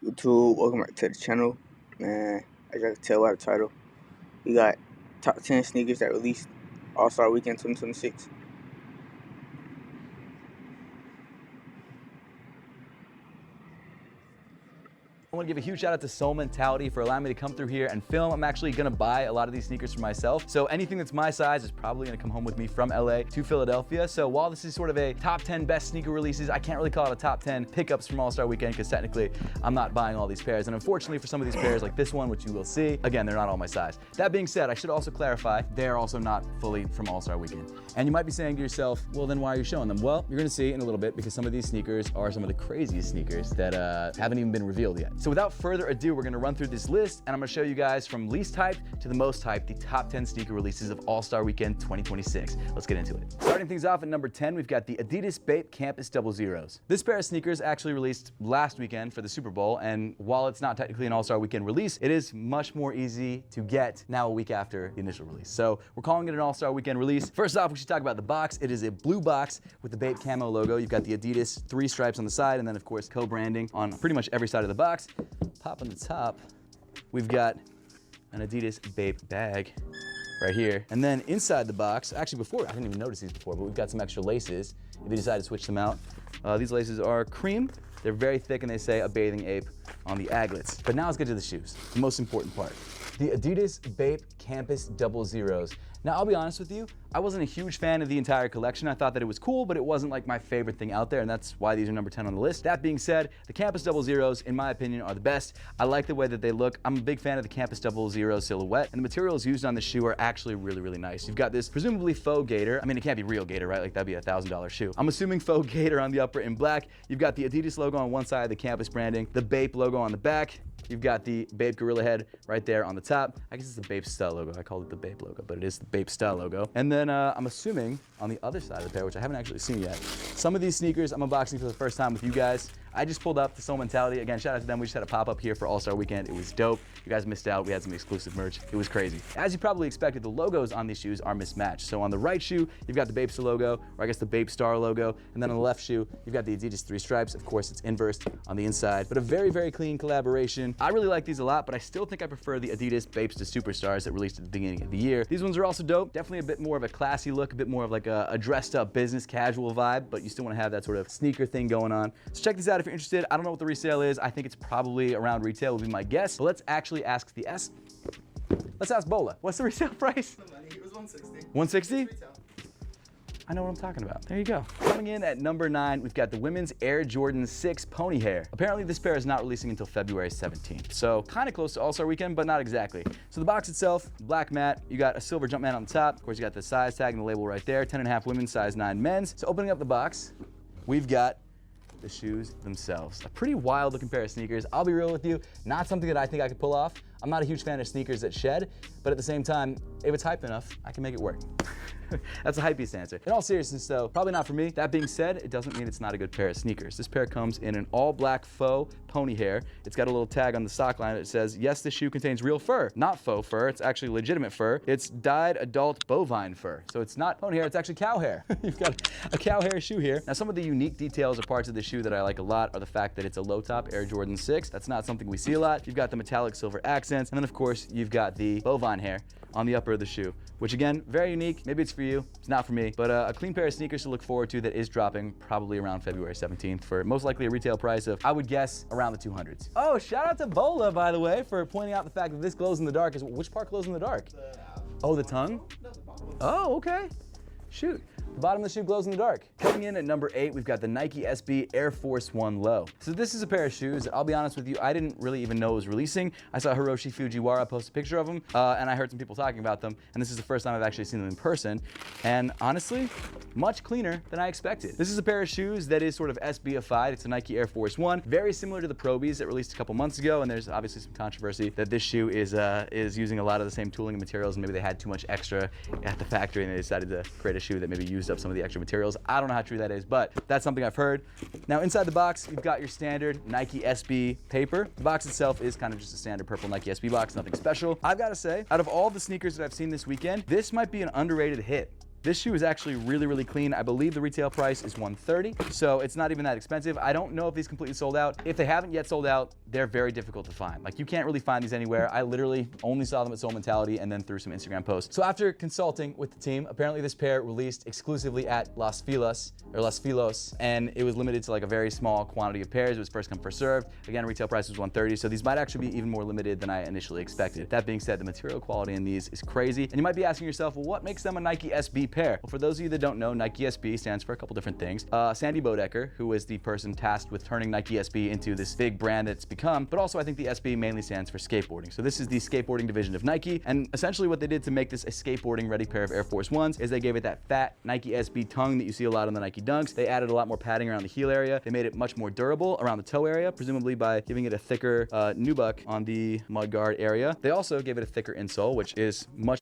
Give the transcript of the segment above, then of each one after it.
YouTube, welcome back to the channel. Man, as y'all can tell by the title, we got top 10 sneakers that released All-Star Weekend 2026. I want to give a huge shout out to Soul Mentality for allowing me to come through here and film. I'm actually going to buy a lot of these sneakers for myself. So anything that's my size is probably going to come home with me from LA to Philadelphia. So while this is sort of a top 10 best sneaker releases, I can't really call it a top 10 pickups from All-Star Weekend because technically I'm not buying all these pairs. And unfortunately for some of these pairs like this one, which you will see, again, they're not all my size. That being said, I should also clarify, they're also not fully from All-Star Weekend. And you might be saying to yourself, well, then why are you showing them? Well, you're going to see in a little bit because some of these sneakers are some of the craziest sneakers that haven't even been revealed yet. So without further ado, we're gonna run through this list and I'm gonna show you guys from least hyped to the most hyped, the top 10 sneaker releases of All-Star Weekend 2026. Let's get into it. Starting things off at number 10, we've got the Adidas Bape Campus 00s. This pair of sneakers actually released last weekend for the Super Bowl, and while it's not technically an All-Star Weekend release, it is much more easy to get now a week after the initial release. So we're calling it an All-Star Weekend release. First off, we should talk about the box. It is a blue box with the Bape camo logo. You've got the Adidas 3 stripes on the side, and then of course co-branding on pretty much every side of the box. Pop on the top, we've got an Adidas Bape bag right here. And then inside the box, actually before, I didn't even notice these before, but we've got some extra laces if you decide to switch them out. These laces are cream. They're very thick and they say a bathing ape on the aglets. But now let's get to the shoes, the most important part. The Adidas Bape Campus 00s. Now, I'll be honest with you, I wasn't a huge fan of the entire collection. I thought that it was cool, but it wasn't like my favorite thing out there, and that's why these are number 10 on the list. That being said, the Campus 00s, in my opinion, are the best. I like the way that they look. I'm a big fan of the Campus 00 silhouette, and the materials used on the shoe are actually really, really nice. You've got this presumably faux gator. I mean, it can't be real gator, right? Like, that'd be a $1,000 shoe. I'm assuming faux gator on the upper in black. You've got the Adidas logo on one side, the Campus branding, the Bape logo on the back. You've got the Bape gorilla head right there on the top. I guess it's the Bape style logo. I called it the Bape logo, but it is the Bape style logo. And then I'm assuming on the other side of the pair, which I haven't actually seen yet, some of these sneakers I'm unboxing for the first time with you guys. I just pulled up the Soul Mentality. Again, shout out to them. We just had a pop-up here for All-Star Weekend. It was dope. You guys missed out. We had some exclusive merch. It was crazy. As you probably expected, the logos on these shoes are mismatched. So on the right shoe, you've got the Bape logo, or I guess the Bape Star logo. And then on the left shoe, you've got the Adidas 3 stripes. Of course, it's inversed on the inside, but a very, very clean collaboration. I really like these a lot, but I still think I prefer the Adidas Bapes to Superstars that released at the beginning of the year. These ones are also dope. Definitely a bit more of a classy look, a bit more of like a dressed up business casual vibe, but you still want to have that sort of sneaker thing going on. So check these out if you're interested. I don't know what the resale is. I think it's probably around retail would be my guess, but let's actually ask the S. Let's ask Bola. What's the resale price? It was 160. 160? I know what I'm talking about. There you go. Coming in at number 9, we've got the women's Air Jordan 6 pony hair. Apparently this pair is not releasing until February 17th. So kind of close to All-Star Weekend, but not exactly. So the box itself, black matte, you got a silver Jumpman on the top. Of course, you got the size tag and the label right there. 10.5 women's, size 9 men's. So opening up the box, we've got the shoes themselves. A pretty wild looking pair of sneakers. I'll be real with you, not something that I think I could pull off. I'm not a huge fan of sneakers that shed, but at the same time, if it's hype enough, I can make it work. That's a hypebeast answer. In all seriousness though, probably not for me. That being said, it doesn't mean it's not a good pair of sneakers. This pair comes in an all black faux pony hair. It's got a little tag on the sock line that says, yes, this shoe contains real fur. Not faux fur, it's actually legitimate fur. It's dyed adult bovine fur. So it's not pony hair, it's actually cow hair. You've got a cow hair shoe here. Now some of the unique details or parts of the shoe that I like a lot are the fact that it's a low top Air Jordan 6. That's not something we see a lot. You've got the metallic silver accents, and then of course, you've got the bovine hair on the upper of the shoe, which again, very unique. Maybe it's for you, it's not for me, but a clean pair of sneakers to look forward to that is dropping probably around February 17th for most likely a retail price of, I would guess, around the 200s. Oh, shout out to Bola, by the way, for pointing out the fact that this glows in the dark. Which part glows in the dark? Oh, the tongue? No, the bottom. Oh, okay. Shoot. The bottom of the shoe glows in the dark. Coming in at number 8, we've got the Nike SB Air Force 1 Low. So this is a pair of shoes that I'll be honest with you, I didn't really even know it was releasing. I saw Hiroshi Fujiwara post a picture of them, and I heard some people talking about them, and this is the first time I've actually seen them in person. And honestly, much cleaner than I expected. This is a pair of shoes that is sort of SB-ified. It's a Nike Air Force 1, very similar to the Probies that released a couple months ago, and there's obviously some controversy that this shoe is using a lot of the same tooling and materials, and maybe they had too much extra at the factory and they decided to create a shoe that maybe used up some of the extra materials. I don't know how true that is, but that's something I've heard. Now inside the box, you've got your standard Nike SB paper. The box itself is kind of just a standard purple Nike SB box, nothing special. I've got to say, out of all the sneakers that I've seen this weekend, this might be an underrated hit. This shoe is actually really, really clean. I believe the retail price is $130, so it's not even that expensive. I don't know if these completely sold out. If they haven't yet sold out, they're very difficult to find. Like, you can't really find these anywhere. I literally only saw them at Soul Mentality and then through some Instagram posts. So after consulting with the team, apparently this pair released exclusively at Las Filos, and it was limited to like a very small quantity of pairs. It was first come, first served. Again, retail price was $130, so these might actually be even more limited than I initially expected. That being said, the material quality in these is crazy. And you might be asking yourself, well, what makes them a Nike SB pair? Well, for those of you that don't know, Nike SB stands for a couple different things. Sandy Bodecker, who was the person tasked with turning Nike SB into this big brand that it's become, but also I think the SB mainly stands for skateboarding. So this is the skateboarding division of Nike, and essentially what they did to make this a skateboarding ready pair of Air Force Ones is they gave it that fat Nike SB tongue that you see a lot on the Nike Dunks. They added a lot more padding around the heel area. They made it much more durable around the toe area, presumably by giving it a thicker nubuck on the mudguard area. They also gave it a thicker insole, which is much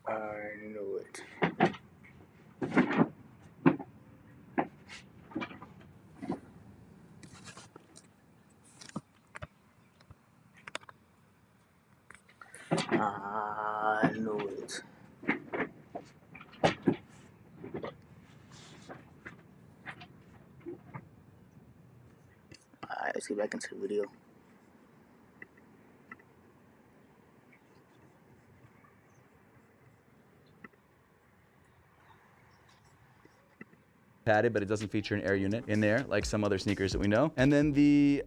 I knew it. I knew it. Alright, let's get back into the video. padded, but it doesn't feature an air unit in there like some other sneakers that we know. And then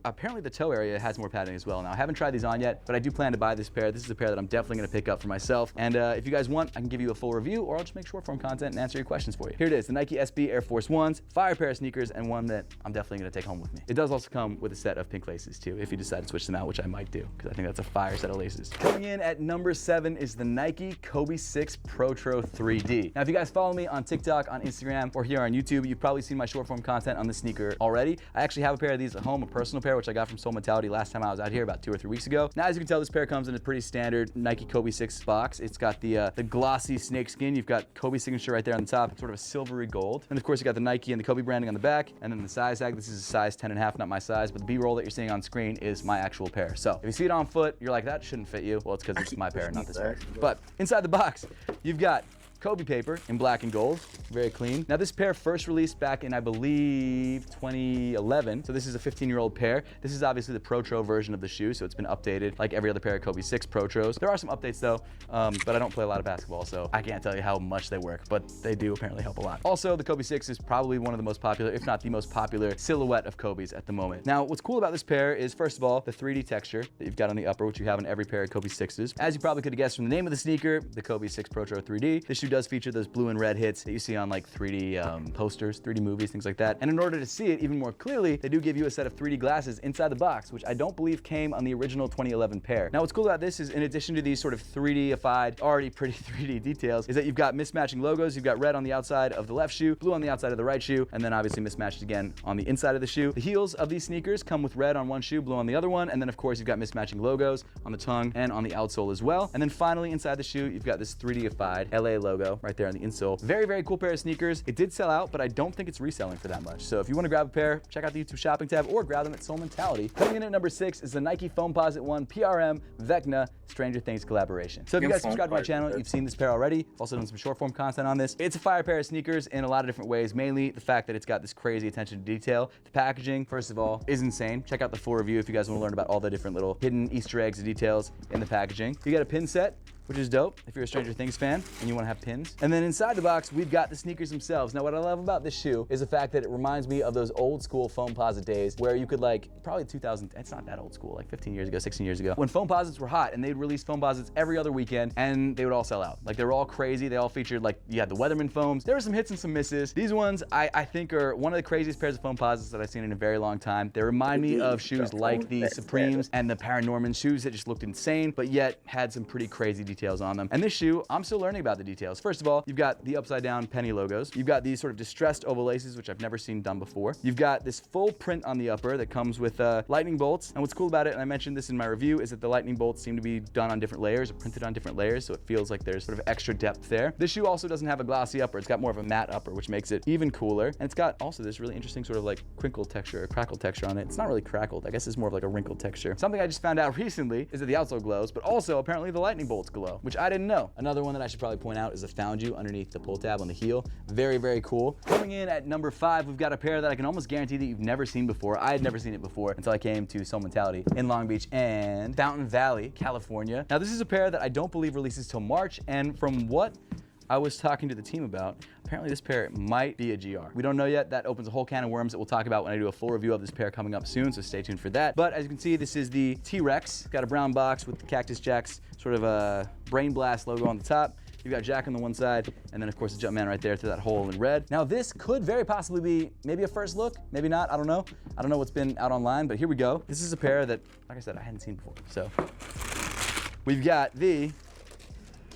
apparently the toe area has more padding as well. Now, I haven't tried these on yet, but I do plan to buy this pair. This is a pair that I'm definitely gonna pick up for myself. And if you guys want, I can give you a full review, or I'll just make short form content and answer your questions for you. Here it is, the Nike SB Air Force Ones, fire pair of sneakers, and one that I'm definitely gonna take home with me. It does also come with a set of pink laces too, if you decide to switch them out, which I might do, because I think that's a fire set of laces. Coming in at number 7 is the Nike Kobe 6 Protro 3D. Now, if you guys follow me on TikTok, on Instagram, or here on YouTube, you've probably seen my short form content on this sneaker already. I actually have a pair of these at home, a personal pair, which I got from Soul Mentality last time I was out here about 2 or 3 weeks ago. Now, as you can tell, this pair comes in a pretty standard Nike Kobe 6 box. It's got the glossy snake skin. You've got Kobe signature right there on the top, sort of a silvery gold. And of course, you got the Nike and the Kobe branding on the back, and then the size tag. This is a size 10.5, not my size, but the B-roll that you're seeing on screen is my actual pair. So if you see it on foot, you're like, that shouldn't fit you. Well, it's because it's my pair, not this pair. But inside the box, you've got Kobe paper in black and gold, very clean. Now, this pair first released back in, I believe, 2011. So this is a 15-year-old pair. This is obviously the Protro version of the shoe, so it's been updated like every other pair of Kobe 6 Protros. There are some updates though, but I don't play a lot of basketball, so I can't tell you how much they work, but they do apparently help a lot. Also, the Kobe 6 is probably one of the most popular, if not the most popular, silhouette of Kobe's at the moment. Now, what's cool about this pair is, first of all, the 3D texture that you've got on the upper, which you have in every pair of Kobe 6s. As you probably could have guessed from the name of the sneaker, the Kobe 6 Protro 3D, this shoe does feature those blue and red hits that you see on like 3D posters, 3D movies, things like that. And in order to see it even more clearly, they do give you a set of 3D glasses inside the box, which I don't believe came on the original 2011 pair. Now, what's cool about this is, in addition to these sort of 3D-ified, already pretty 3D details, is that you've got mismatching logos. You've got red on the outside of the left shoe, blue on the outside of the right shoe, and then obviously mismatched again on the inside of the shoe. The heels of these sneakers come with red on one shoe, blue on the other one, and then of course you've got mismatching logos on the tongue and on the outsole as well. And then finally, inside the shoe, you've got this 3D-ified LA logo right there on the insole. Very, very cool pair of sneakers. It did sell out, but I don't think it's reselling for that much. So if you want to grab a pair, check out the YouTube shopping tab or grab them at Soul Mentality. Coming in at number 6 is the Nike Foamposite 1 PRM Vecna Stranger Things collaboration. So if you guys subscribe to my channel, you've seen this pair already. I've also done some short form content on this. It's a fire pair of sneakers in a lot of different ways, mainly the fact that it's got this crazy attention to detail. The packaging, first of all, is insane. Check out the full review if you guys want to learn about all the different little hidden Easter eggs and details in the packaging. You got a pin set, which is dope if you're a Stranger Things fan and you want to have pins. And then inside the box, we've got the sneakers themselves. Now, what I love about this shoe is the fact that it reminds me of those old school Foamposite days where you could, like, probably 2000, it's not that old school, like 15 years ago, 16 years ago, when Foamposites were hot and they'd release Foamposites every other weekend and they would all sell out. Like, they were all crazy. They all featured, like, you had the Weatherman foams. There were some hits and some misses. These ones, I think, are one of the craziest pairs of Foamposites that I've seen in a very long time. They remind me of shoes like the Supremes and the Paranorman, shoes that just looked insane, but yet had some pretty crazy details details on them. And this shoe, I'm still learning about the details. First of all, you've got the upside down penny logos. You've got these sort of distressed oval laces, which I've never seen done before. You've got this full print on the upper that comes with lightning bolts. And what's cool about it, and I mentioned this in my review, is that the lightning bolts seem to be done on different layers, or printed on different layers, so it feels like there's sort of extra depth there. This shoe also doesn't have a glossy upper. It's got more of a matte upper, which makes it even cooler. And it's got also this really interesting sort of like crinkle texture or crackle texture on it. It's not really crackled. I guess it's more of like a wrinkled texture. Something I just found out recently is that the outsole glows, but also apparently the lightning bolts glow, which I didn't know. Another one that I should probably point out is the found you underneath the pull tab on the heel. Very, very cool. Coming in at number 5, we've got a pair that I can almost guarantee that you've never seen before. I had never seen it before until I came to Soul Mentality in Long Beach and Fountain Valley, California. Now this is a pair that I don't believe releases till March, and from what I was talking to the team about, apparently this pair might be a GR. We don't know yet. That opens a whole can of worms that we'll talk about when I do a full review of this pair coming up soon, so stay tuned for that. But as you can see, this is the T-Rex. Got a brown box with the Cactus Jack's sort of a Brain Blast logo on the top. You've got Jack on the one side, and then of course the Jumpman right there to that hole in red. Now this could very possibly be maybe a first look, maybe not, I don't know. I don't know what's been out online, but here we go. This is a pair that, like I said, I hadn't seen before. So we've got the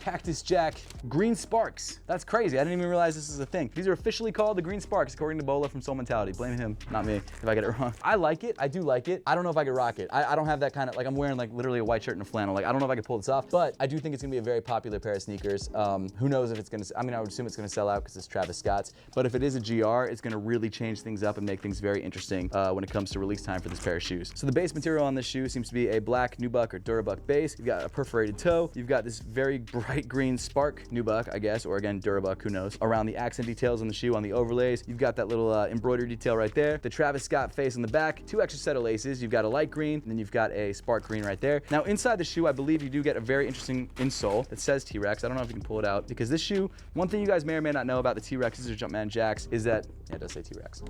Cactus Jack Green Sparks. That's crazy. I didn't even realize this is a thing. These are officially called the Green Sparks, according to Bola from Soul Mentality. Blame him, not me, if I get it wrong. I like it. I do like it. I don't know if I could rock it. I don't have that kind of, like I'm wearing like literally a white shirt and a flannel. Like I don't know if I could pull this off, but I do think it's gonna be a very popular pair of sneakers. Who knows if it's gonna, I mean, I would assume it's gonna sell out because it's Travis Scott's, but if it is a GR, it's gonna really change things up and make things very interesting when it comes to release time for this pair of shoes. So the base material on this shoe seems to be a black nubuck or Durabuck base. You've got a perforated toe. You've got this very bright green spark nubuck, I guess, or again, Durabuck, who knows, around the accent details on the shoe, on the overlays. You've got that little embroidery detail right there. The Travis Scott face on the back, 2 extra set of laces. You've got a light green, and then you've got a spark green right there. Now, inside the shoe, I believe you do get a very interesting insole that says T-Rex. I don't know if you can pull it out, because this shoe, one thing you guys may or may not know about the T-Rexes or Jumpman Jacks is that, yeah, it does say T-Rex,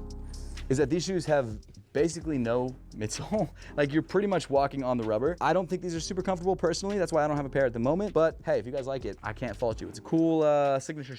is that these shoes have basically no midsole. Like you're pretty much walking on the rubber. I don't think these are super comfortable personally. That's why I don't have a pair at the moment. But hey, if you guys like it, I can't fault you. It's a cool signature